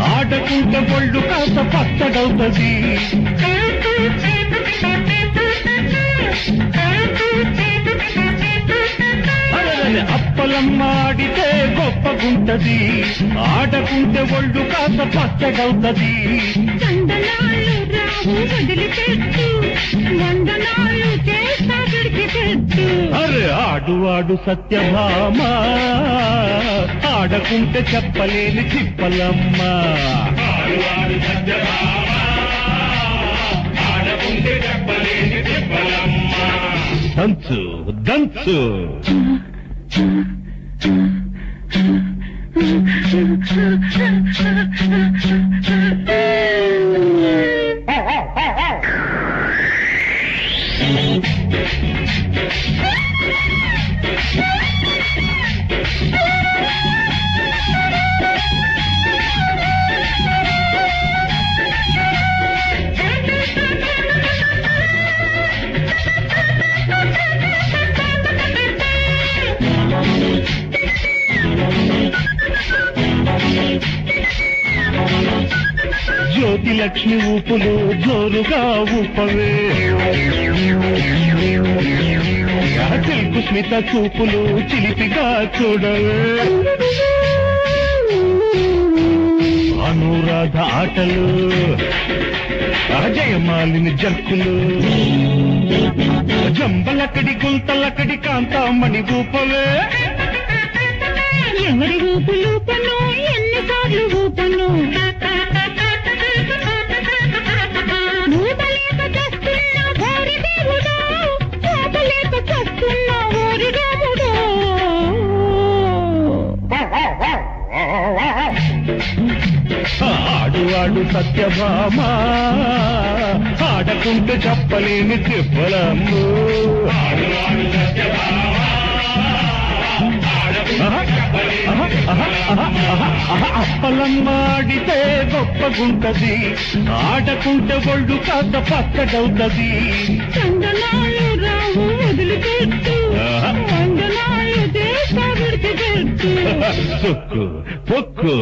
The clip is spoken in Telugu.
ఆడకుంటే ఒళ్ళు కాస్త పచ్చడవుతుంది. అప్పలమ్మ ఆడితే గొప్పగుంటది, ఆడకుంటే ఒళ్ళు కాస్త పచ్చడవుతుంది. అరే ఆడు ఆడు సత్యభామ, ఆడకుంటే చెప్పలేని తిప్పలమ్మ. ఆడు సత్యభామ, ఆడకుంటే చెప్పలేని తిప్పలమ్మ. దంచు దంచు. జ్యోతి లక్ష్మి ఊపులు జోరుగా ఊపవే, తెలుగు స్మిత చూపులు చిలిపిగా చూడవే. అనురాధ ఆటలు జయమాలిని జర్కులు, జంబలకడి గుంతలకడి కాంతామణి ఊపవే. ఎవరి ఊపులు పను ఎన్నిసార్లు ఊపను, ఆడు ఆడు సత్యభామ, ఆడకుంటే చెప్పలేని తిప్పలమ్ము. అప్పలమ్మ ఆడితే గొప్పగుంటది, ఆడకుంటే ఒళ్ళు కాస్త పచ్చడవుతుంది. చందనాలు రావు వదిలిపెట్టు, వందనాలు దేశానికి పెట్టు. పొక్కు పొక్కు.